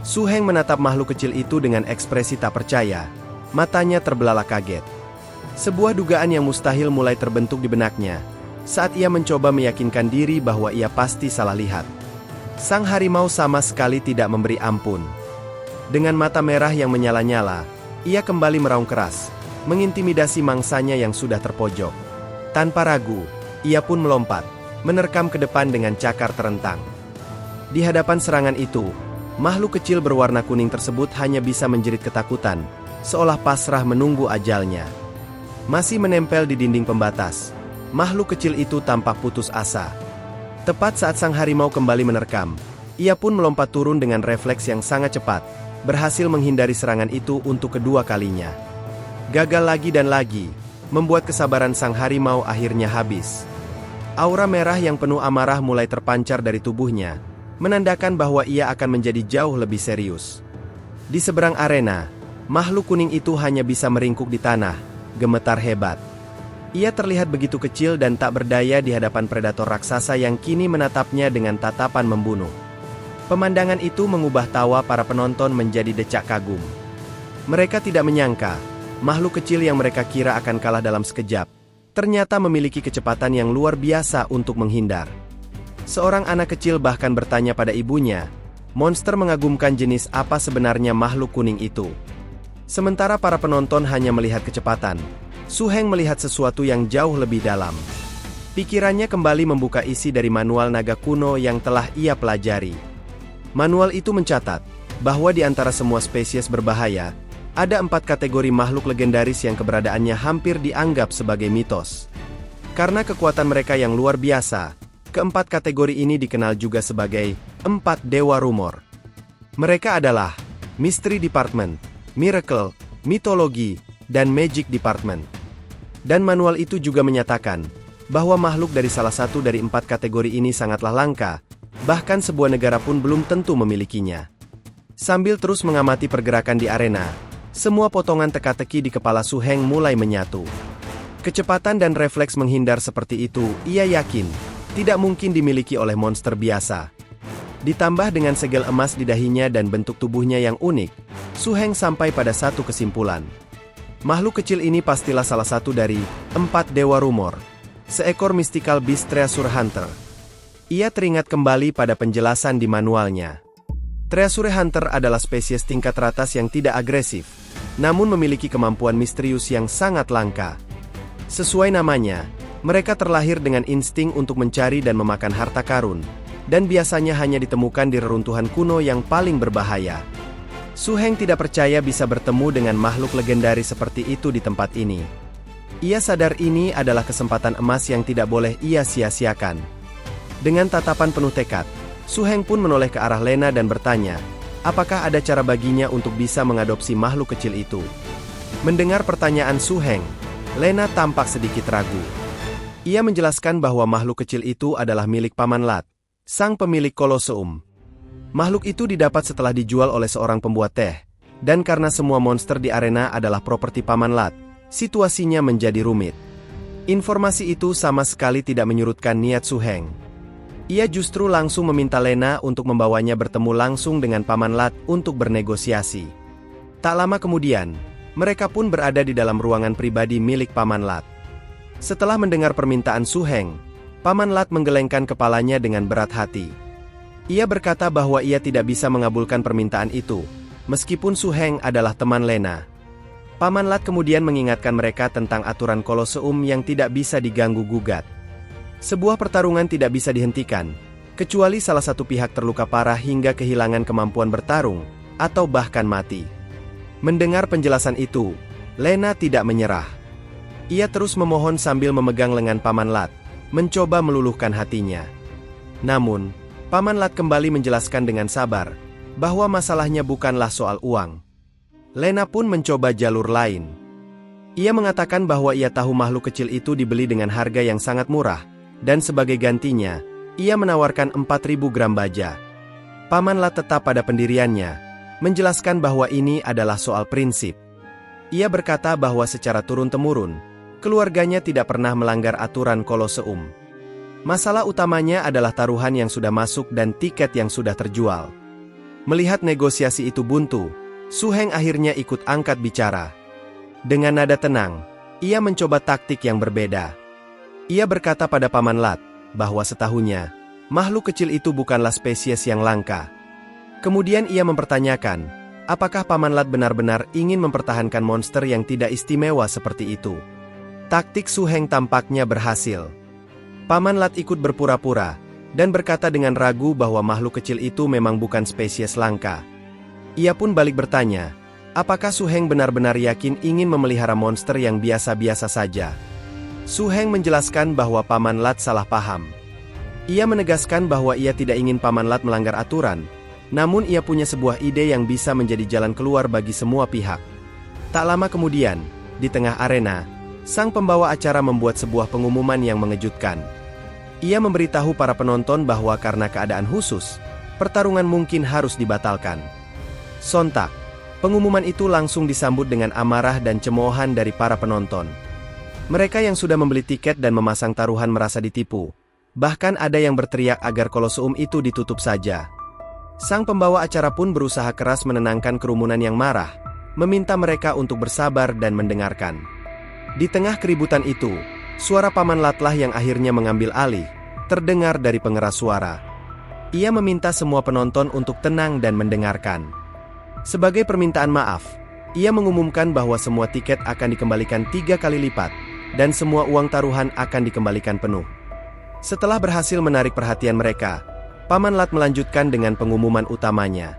Su Heng menatap makhluk kecil itu dengan ekspresi tak percaya, matanya terbelalak kaget. Sebuah dugaan yang mustahil mulai terbentuk di benaknya, saat ia mencoba meyakinkan diri bahwa ia pasti salah lihat. Sang harimau sama sekali tidak memberi ampun. Dengan mata merah yang menyala-nyala, ia kembali meraung keras, mengintimidasi mangsanya yang sudah terpojok. Tanpa ragu, ia pun melompat, menerkam ke depan dengan cakar terentang. Di hadapan serangan itu, makhluk kecil berwarna kuning tersebut hanya bisa menjerit ketakutan, seolah pasrah menunggu ajalnya. Masih menempel di dinding pembatas, makhluk kecil itu tampak putus asa. Tepat saat sang harimau kembali menerkam, ia pun melompat turun dengan refleks yang sangat cepat, berhasil menghindari serangan itu untuk kedua kalinya. Gagal lagi dan lagi, membuat kesabaran sang harimau akhirnya habis. Aura merah yang penuh amarah mulai terpancar dari tubuhnya, menandakan bahwa ia akan menjadi jauh lebih serius. Di seberang arena, makhluk kuning itu hanya bisa meringkuk di tanah, gemetar hebat. Ia terlihat begitu kecil dan tak berdaya di hadapan predator raksasa yang kini menatapnya dengan tatapan membunuh. Pemandangan itu mengubah tawa para penonton menjadi decak kagum. Mereka tidak menyangka, makhluk kecil yang mereka kira akan kalah dalam sekejap, ternyata memiliki kecepatan yang luar biasa untuk menghindar. Seorang anak kecil bahkan bertanya pada ibunya, monster mengagumkan jenis apa sebenarnya makhluk kuning itu. Sementara para penonton hanya melihat kecepatan, Su Heng melihat sesuatu yang jauh lebih dalam. Pikirannya kembali membuka isi dari manual naga kuno yang telah ia pelajari. Manual itu mencatat bahwa di antara semua spesies berbahaya, ada 4 kategori makhluk legendaris yang keberadaannya hampir dianggap sebagai mitos. Karena kekuatan mereka yang luar biasa, keempat kategori ini dikenal juga sebagai 4 Dewa Rumor. Mereka adalah Mystery Department, Miracle, Mitologi, dan Magic Department. Dan manual itu juga menyatakan bahwa makhluk dari salah satu dari 4 kategori ini sangatlah langka, bahkan sebuah negara pun belum tentu memilikinya. Sambil terus mengamati pergerakan di arena, semua potongan teka-teki di kepala Su Heng mulai menyatu. Kecepatan dan refleks menghindar seperti itu, ia yakin, tidak mungkin dimiliki oleh monster biasa. Ditambah dengan segel emas di dahinya dan bentuk tubuhnya yang unik, Su Heng sampai pada satu kesimpulan. Makhluk kecil ini pastilah salah satu dari 4 Dewa Rumor, seekor mystical beast treasure hunter. Ia teringat kembali pada penjelasan di manualnya. Treasure hunter adalah spesies tingkat teratas yang tidak agresif, namun memiliki kemampuan misterius yang sangat langka. Sesuai namanya, mereka terlahir dengan insting untuk mencari dan memakan harta karun, dan biasanya hanya ditemukan di reruntuhan kuno yang paling berbahaya. Su Heng tidak percaya bisa bertemu dengan makhluk legendaris seperti itu di tempat ini. Ia sadar ini adalah kesempatan emas yang tidak boleh ia sia-siakan. Dengan tatapan penuh tekad, Su Heng pun menoleh ke arah Lena dan bertanya, apakah ada cara baginya untuk bisa mengadopsi makhluk kecil itu. Mendengar pertanyaan Su Heng, Lena tampak sedikit ragu. Ia menjelaskan bahwa makhluk kecil itu adalah milik Paman Lat, sang pemilik Koloseum. Makhluk itu didapat setelah dijual oleh seorang pembuat teh, dan karena semua monster di arena adalah properti Paman Lat, situasinya menjadi rumit. Informasi itu sama sekali tidak menyurutkan niat Su Heng. Ia justru langsung meminta Lena untuk membawanya bertemu langsung dengan Paman Lat untuk bernegosiasi. Tak lama kemudian, mereka pun berada di dalam ruangan pribadi milik Paman Lat. Setelah mendengar permintaan Su Heng, Paman Lat menggelengkan kepalanya dengan berat hati. Ia berkata bahwa ia tidak bisa mengabulkan permintaan itu, meskipun Su Heng adalah teman Lena. Paman Lat kemudian mengingatkan mereka tentang aturan Koloseum yang tidak bisa diganggu-gugat. Sebuah pertarungan tidak bisa dihentikan, kecuali salah satu pihak terluka parah hingga kehilangan kemampuan bertarung, atau bahkan mati. Mendengar penjelasan itu, Lena tidak menyerah. Ia terus memohon sambil memegang lengan Paman Lat, mencoba meluluhkan hatinya. Namun, Paman Lat kembali menjelaskan dengan sabar, bahwa masalahnya bukanlah soal uang. Lena pun mencoba jalur lain. Ia mengatakan bahwa ia tahu makhluk kecil itu dibeli dengan harga yang sangat murah, dan sebagai gantinya, ia menawarkan 4.000 gram baja. Paman Lat tetap pada pendiriannya, menjelaskan bahwa ini adalah soal prinsip. Ia berkata bahwa secara turun-temurun, keluarganya tidak pernah melanggar aturan Koloseum. Masalah utamanya adalah taruhan yang sudah masuk dan tiket yang sudah terjual. Melihat negosiasi itu buntu, Su Heng akhirnya ikut angkat bicara. Dengan nada tenang, ia mencoba taktik yang berbeda. Ia berkata pada Paman Lat, bahwa setahunya, makhluk kecil itu bukanlah spesies yang langka. Kemudian ia mempertanyakan, apakah Paman Lat benar-benar ingin mempertahankan monster yang tidak istimewa seperti itu. Taktik Su Heng tampaknya berhasil. Paman Lat ikut berpura-pura, dan berkata dengan ragu bahwa makhluk kecil itu memang bukan spesies langka. Ia pun balik bertanya, apakah Su Heng benar-benar yakin ingin memelihara monster yang biasa-biasa saja? Su Heng menjelaskan bahwa Paman Lat salah paham. Ia menegaskan bahwa ia tidak ingin Paman Lat melanggar aturan, namun ia punya sebuah ide yang bisa menjadi jalan keluar bagi semua pihak. Tak lama kemudian, di tengah arena, sang pembawa acara membuat sebuah pengumuman yang mengejutkan. Ia memberitahu para penonton bahwa karena keadaan khusus, pertarungan mungkin harus dibatalkan. Sontak, pengumuman itu langsung disambut dengan amarah dan cemoohan dari para penonton. Mereka yang sudah membeli tiket dan memasang taruhan merasa ditipu. Bahkan ada yang berteriak agar Koloseum itu ditutup saja. Sang pembawa acara pun berusaha keras menenangkan kerumunan yang marah, meminta mereka untuk bersabar dan mendengarkan. Di tengah keributan itu, suara Paman Latlah yang akhirnya mengambil alih, terdengar dari pengeras suara. Ia meminta semua penonton untuk tenang dan mendengarkan. Sebagai permintaan maaf, ia mengumumkan bahwa semua tiket akan dikembalikan 3 kali lipat, dan semua uang taruhan akan dikembalikan penuh. Setelah berhasil menarik perhatian mereka, Paman Lat melanjutkan dengan pengumuman utamanya.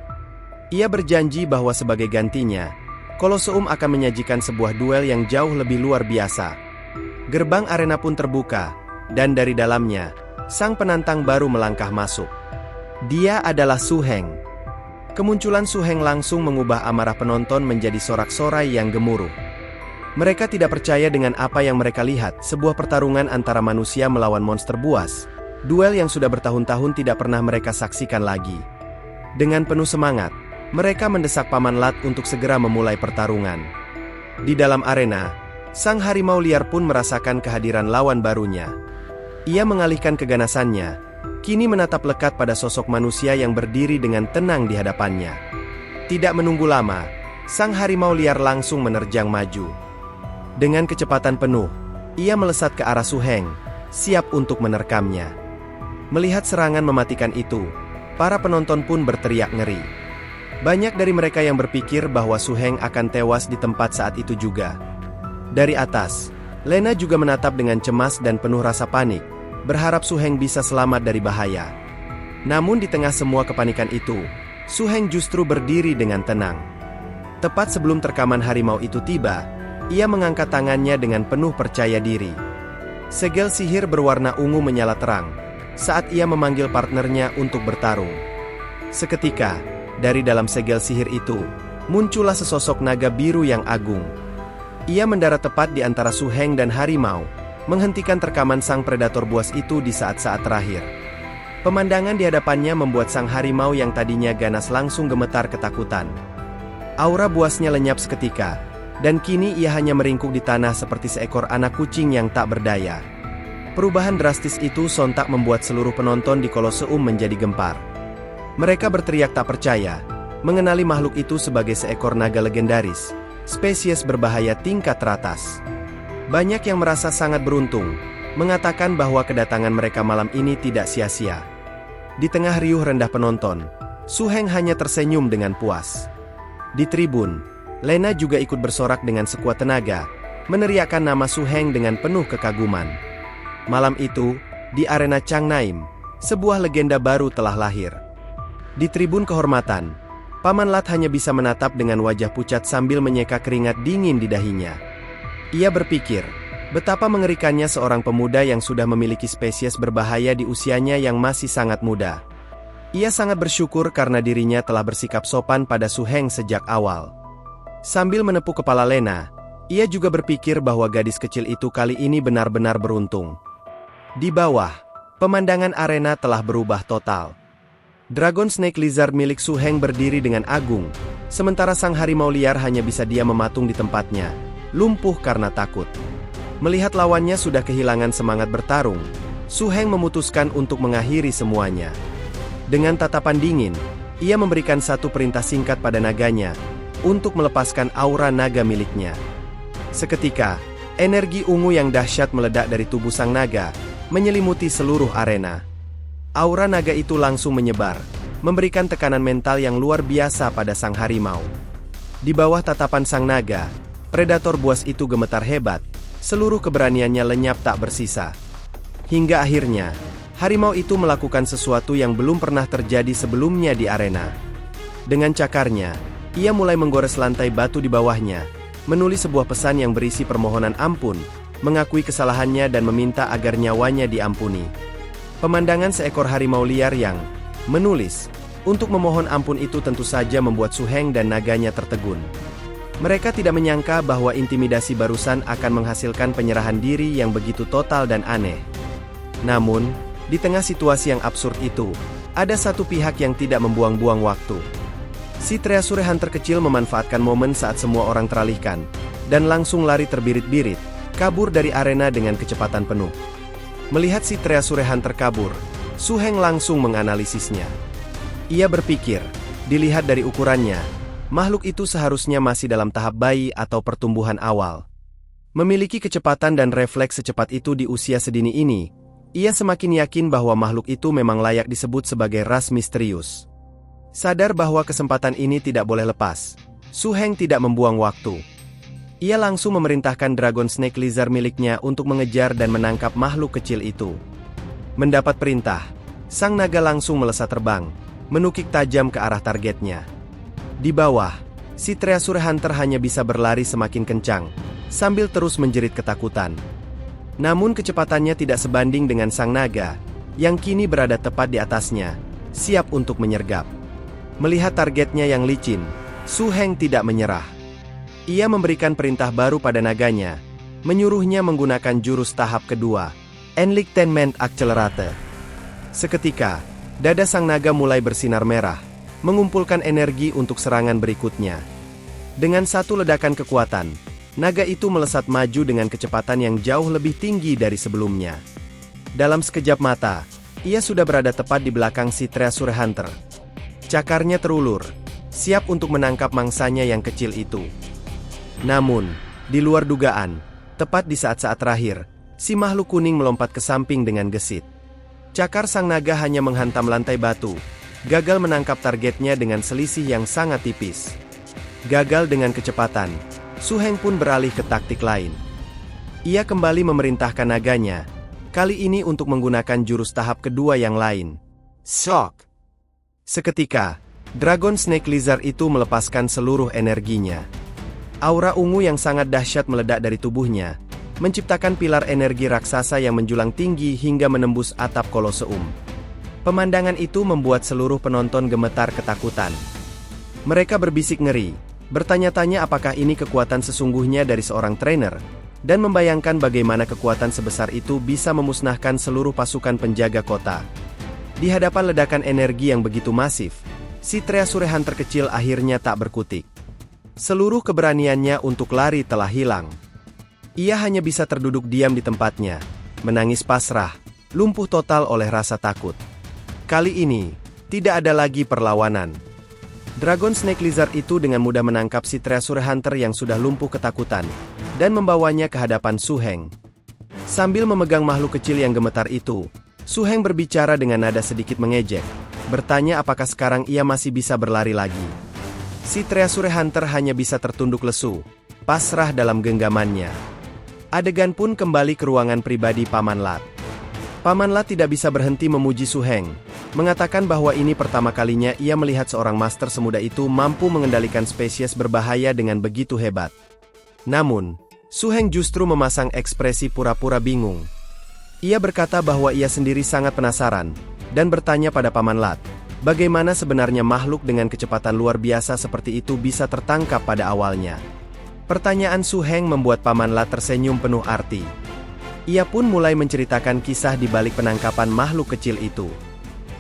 Ia berjanji bahwa sebagai gantinya, Koloseum akan menyajikan sebuah duel yang jauh lebih luar biasa. Gerbang arena pun terbuka, dan dari dalamnya, sang penantang baru melangkah masuk. Dia adalah Su Heng. Kemunculan Su Heng langsung mengubah amarah penonton menjadi sorak-sorai yang gemuruh. Mereka tidak percaya dengan apa yang mereka lihat, sebuah pertarungan antara manusia melawan monster buas, duel yang sudah bertahun-tahun tidak pernah mereka saksikan lagi. Dengan penuh semangat, mereka mendesak Paman Lat untuk segera memulai pertarungan. Di dalam arena, sang harimau liar pun merasakan kehadiran lawan barunya. Ia mengalihkan keganasannya, kini menatap lekat pada sosok manusia yang berdiri dengan tenang di hadapannya. Tidak menunggu lama, sang harimau liar langsung menerjang maju. Dengan kecepatan penuh, ia melesat ke arah Su Heng, siap untuk menerkamnya. Melihat serangan mematikan itu, para penonton pun berteriak ngeri. Banyak dari mereka yang berpikir bahwa Su Heng akan tewas di tempat saat itu juga. Dari atas, Lena juga menatap dengan cemas dan penuh rasa panik, berharap Su Heng bisa selamat dari bahaya. Namun di tengah semua kepanikan itu, Su Heng justru berdiri dengan tenang. Tepat sebelum terkaman harimau itu tiba, ia mengangkat tangannya dengan penuh percaya diri. Segel sihir berwarna ungu menyala terang, saat ia memanggil partnernya untuk bertarung. Seketika, dari dalam segel sihir itu, muncullah sesosok naga biru yang agung. Ia mendarat tepat di antara Su Heng dan harimau, menghentikan terkaman sang predator buas itu di saat-saat terakhir. Pemandangan di hadapannya membuat sang harimau yang tadinya ganas langsung gemetar ketakutan. Aura buasnya lenyap seketika, dan kini ia hanya meringkuk di tanah seperti seekor anak kucing yang tak berdaya. Perubahan drastis itu sontak membuat seluruh penonton di Koloseum menjadi gempar. Mereka berteriak tak percaya, mengenali makhluk itu sebagai seekor naga legendaris, spesies berbahaya tingkat teratas. Banyak yang merasa sangat beruntung, mengatakan bahwa kedatangan mereka malam ini tidak sia-sia. Di tengah riuh rendah penonton, Su Heng hanya tersenyum dengan puas. Di tribun, Lena juga ikut bersorak dengan sekuat tenaga, meneriakkan nama Su Heng dengan penuh kekaguman. Malam itu, di arena Changnaim, sebuah legenda baru telah lahir. Di tribun kehormatan, Paman Lat hanya bisa menatap dengan wajah pucat sambil menyeka keringat dingin di dahinya. Ia berpikir, betapa mengerikannya seorang pemuda yang sudah memiliki spesies berbahaya di usianya yang masih sangat muda. Ia sangat bersyukur karena dirinya telah bersikap sopan pada Su Heng sejak awal. Sambil menepuk kepala Lena, ia juga berpikir bahwa gadis kecil itu kali ini benar-benar beruntung. Di bawah, pemandangan arena telah berubah total. Dragon Snake Lizard milik Su Heng berdiri dengan agung, sementara sang harimau liar hanya bisa diam mematung di tempatnya, lumpuh karena takut. Melihat lawannya sudah kehilangan semangat bertarung, Su Heng memutuskan untuk mengakhiri semuanya. Dengan tatapan dingin, ia memberikan satu perintah singkat pada naganya, untuk melepaskan aura naga miliknya. Seketika, energi ungu yang dahsyat meledak dari tubuh sang naga, menyelimuti seluruh arena. Aura naga itu langsung menyebar, memberikan tekanan mental yang luar biasa pada sang harimau. Di bawah tatapan sang naga, predator buas itu gemetar hebat, seluruh keberaniannya lenyap tak bersisa. Hingga akhirnya, harimau itu melakukan sesuatu yang belum pernah terjadi sebelumnya di arena. Dengan cakarnya, ia mulai menggores lantai batu di bawahnya, menulis sebuah pesan yang berisi permohonan ampun, mengakui kesalahannya dan meminta agar nyawanya diampuni. Pemandangan seekor harimau liar yang menulis untuk memohon ampun itu tentu saja membuat Su Heng dan naganya tertegun. Mereka tidak menyangka bahwa intimidasi barusan akan menghasilkan penyerahan diri yang begitu total dan aneh. Namun, di tengah situasi yang absurd itu, ada satu pihak yang tidak membuang-buang waktu. Si Treasure Hunter kecil memanfaatkan momen saat semua orang teralihkan, dan langsung lari terbirit-birit, kabur dari arena dengan kecepatan penuh. Melihat si Treasure Hunter kabur, Su Heng langsung menganalisisnya. Ia berpikir, dilihat dari ukurannya, makhluk itu seharusnya masih dalam tahap bayi atau pertumbuhan awal. Memiliki kecepatan dan refleks secepat itu di usia sedini ini, ia semakin yakin bahwa makhluk itu memang layak disebut sebagai ras misterius. Sadar bahwa kesempatan ini tidak boleh lepas, Su Heng tidak membuang waktu. Ia langsung memerintahkan Dragon Snake Lizard miliknya untuk mengejar dan menangkap makhluk kecil itu. Mendapat perintah, sang naga langsung melesat terbang, menukik tajam ke arah targetnya. Di bawah, si Treasure Hunter hanya bisa berlari semakin kencang, sambil terus menjerit ketakutan. Namun kecepatannya tidak sebanding dengan sang naga, yang kini berada tepat di atasnya, siap untuk menyergap. Melihat targetnya yang licin, Su Heng tidak menyerah. Ia memberikan perintah baru pada naganya, menyuruhnya menggunakan jurus tahap kedua, Enlightenment Accelerator. Seketika, dada sang naga mulai bersinar merah, mengumpulkan energi untuk serangan berikutnya. Dengan satu ledakan kekuatan, naga itu melesat maju dengan kecepatan yang jauh lebih tinggi dari sebelumnya. Dalam sekejap mata, ia sudah berada tepat di belakang si Treasure Hunter. Cakarnya terulur, siap untuk menangkap mangsanya yang kecil itu. Namun, di luar dugaan, tepat di saat-saat terakhir, si makhluk kuning melompat ke samping dengan gesit. Cakar sang naga hanya menghantam lantai batu, gagal menangkap targetnya dengan selisih yang sangat tipis. Gagal dengan kecepatan, Su Heng pun beralih ke taktik lain. Ia kembali memerintahkan naganya, kali ini untuk menggunakan jurus tahap kedua yang lain. Shock! Seketika, Dragon Snake Lizard itu melepaskan seluruh energinya. Aura ungu yang sangat dahsyat meledak dari tubuhnya, menciptakan pilar energi raksasa yang menjulang tinggi hingga menembus atap Koloseum. Pemandangan itu membuat seluruh penonton gemetar ketakutan. Mereka berbisik ngeri, bertanya-tanya apakah ini kekuatan sesungguhnya dari seorang trainer, dan membayangkan bagaimana kekuatan sebesar itu bisa memusnahkan seluruh pasukan penjaga kota. Di hadapan ledakan energi yang begitu masif, si Treasure Hunter kecil akhirnya tak berkutik. Seluruh keberaniannya untuk lari telah hilang. Ia hanya bisa terduduk diam di tempatnya, menangis pasrah, lumpuh total oleh rasa takut. Kali ini, tidak ada lagi perlawanan. Dragon Snake Lizard itu dengan mudah menangkap si Treasure Hunter yang sudah lumpuh ketakutan, dan membawanya ke hadapan Su Heng. Sambil memegang makhluk kecil yang gemetar itu, Su Heng berbicara dengan nada sedikit mengejek, bertanya apakah sekarang ia masih bisa berlari lagi. Si Treasure Hunter hanya bisa tertunduk lesu, pasrah dalam genggamannya. Adegan pun kembali ke ruangan pribadi Paman Lat. Paman Lat tidak bisa berhenti memuji Su Heng, mengatakan bahwa ini pertama kalinya ia melihat seorang master semuda itu mampu mengendalikan spesies berbahaya dengan begitu hebat. Namun, Su Heng justru memasang ekspresi pura-pura bingung. Ia berkata bahwa ia sendiri sangat penasaran, dan bertanya pada Paman Lat, bagaimana sebenarnya makhluk dengan kecepatan luar biasa seperti itu bisa tertangkap pada awalnya. Pertanyaan Su Heng membuat Paman Lat tersenyum penuh arti. Ia pun mulai menceritakan kisah di balik penangkapan makhluk kecil itu.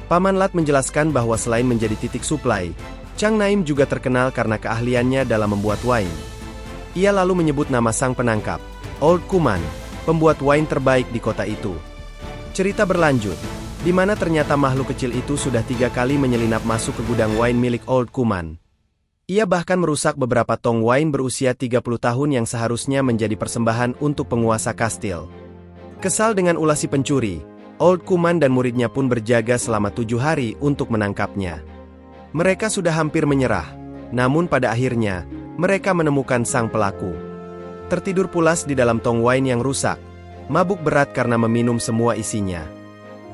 Paman Lat menjelaskan bahwa selain menjadi titik suplai, Chang Naim juga terkenal karena keahliannya dalam membuat wine. Ia lalu menyebut nama sang penangkap, Old Kuman, pembuat wine terbaik di kota itu. Cerita berlanjut, di mana ternyata makhluk kecil itu sudah 3 kali menyelinap masuk ke gudang wine milik Old Kuman. Ia bahkan merusak beberapa tong wine berusia 30 tahun yang seharusnya menjadi persembahan untuk penguasa kastil. Kesal dengan ulah si pencuri, Old Kuman dan muridnya pun berjaga selama 7 hari untuk menangkapnya. Mereka sudah hampir menyerah, namun pada akhirnya, mereka menemukan sang pelaku. Tertidur pulas di dalam tong wine yang rusak, mabuk berat karena meminum semua isinya.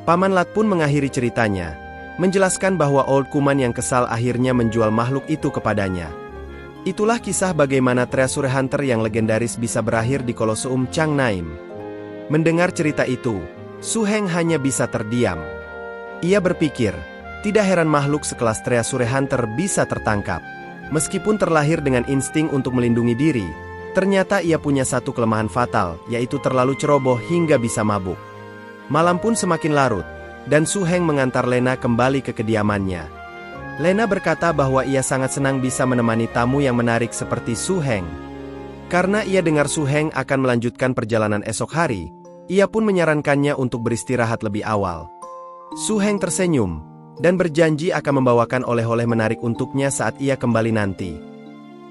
Paman Lat pun mengakhiri ceritanya, menjelaskan bahwa Old Kuman yang kesal akhirnya menjual makhluk itu kepadanya. Itulah kisah bagaimana Treasure Hunter yang legendaris bisa berakhir di Koloseum Chang Naim. Mendengar cerita itu, Su Heng hanya bisa terdiam. Ia berpikir, tidak heran makhluk sekelas Treasure Hunter bisa tertangkap. Meskipun terlahir dengan insting untuk melindungi diri, ternyata ia punya satu kelemahan fatal, yaitu terlalu ceroboh hingga bisa mabuk. Malam pun semakin larut, dan Su Heng mengantar Lena kembali ke kediamannya. Lena berkata bahwa ia sangat senang bisa menemani tamu yang menarik seperti Su Heng. Karena ia dengar Su Heng akan melanjutkan perjalanan esok hari, ia pun menyarankannya untuk beristirahat lebih awal. Su Heng tersenyum, dan berjanji akan membawakan oleh-oleh menarik untuknya saat ia kembali nanti.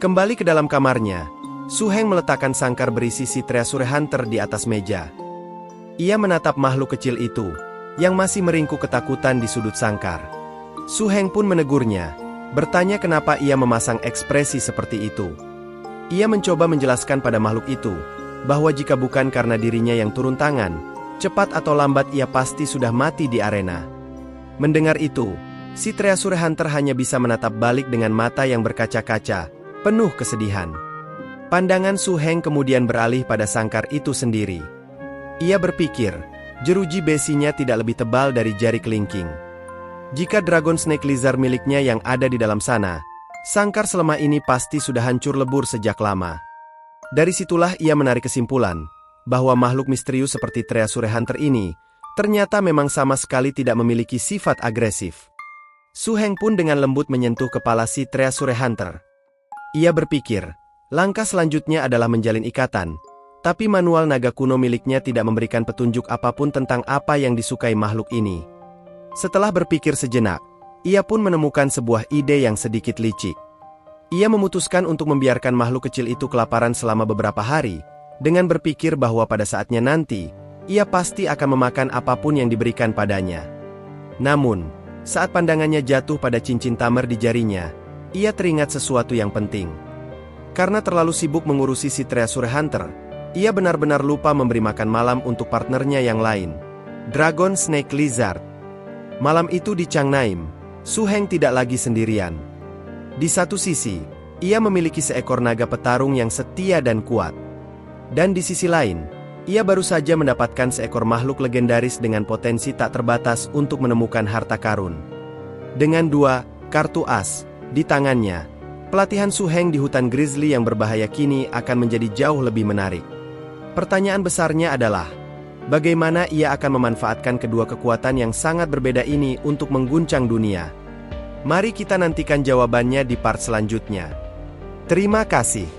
Kembali ke dalam kamarnya, Su Heng meletakkan sangkar berisi si Treasure Hunter di atas meja. Ia menatap makhluk kecil itu, yang masih meringkuk ketakutan di sudut sangkar. Su Heng pun menegurnya, bertanya kenapa ia memasang ekspresi seperti itu. Ia mencoba menjelaskan pada makhluk itu, bahwa jika bukan karena dirinya yang turun tangan, cepat atau lambat ia pasti sudah mati di arena. Mendengar itu, si Treasure Hunter hanya bisa menatap balik dengan mata yang berkaca-kaca, penuh kesedihan. Pandangan Su Heng kemudian beralih pada sangkar itu sendiri. Ia berpikir, jeruji besinya tidak lebih tebal dari jari kelingking. Jika Dragon Snake Lizard miliknya yang ada di dalam sana, sangkar selama ini pasti sudah hancur lebur sejak lama. Dari situlah ia menarik kesimpulan, bahwa makhluk misterius seperti Treasure Hunter ini, ternyata memang sama sekali tidak memiliki sifat agresif. Su Heng pun dengan lembut menyentuh kepala si Treasure Hunter. Ia berpikir, langkah selanjutnya adalah menjalin ikatan, tapi manual naga kuno miliknya tidak memberikan petunjuk apapun tentang apa yang disukai makhluk ini. Setelah berpikir sejenak, ia pun menemukan sebuah ide yang sedikit licik. Ia memutuskan untuk membiarkan makhluk kecil itu kelaparan selama beberapa hari, dengan berpikir bahwa pada saatnya nanti, ia pasti akan memakan apapun yang diberikan padanya. Namun, saat pandangannya jatuh pada cincin tamer di jarinya, ia teringat sesuatu yang penting. Karena terlalu sibuk mengurusi si Treasure Hunter, ia benar-benar lupa memberi makan malam untuk partnernya yang lain, Dragon Snake Lizard. Malam itu di Chang Naim, Su Heng tidak lagi sendirian. Di satu sisi, ia memiliki seekor naga petarung yang setia dan kuat. Dan di sisi lain, ia baru saja mendapatkan seekor makhluk legendaris dengan potensi tak terbatas untuk menemukan harta karun. Dengan 2 kartu as di tangannya, pelatihan Su Heng di hutan grizzly yang berbahaya kini akan menjadi jauh lebih menarik. Pertanyaan besarnya adalah, bagaimana ia akan memanfaatkan kedua kekuatan yang sangat berbeda ini untuk mengguncang dunia? Mari kita nantikan jawabannya di part selanjutnya. Terima kasih.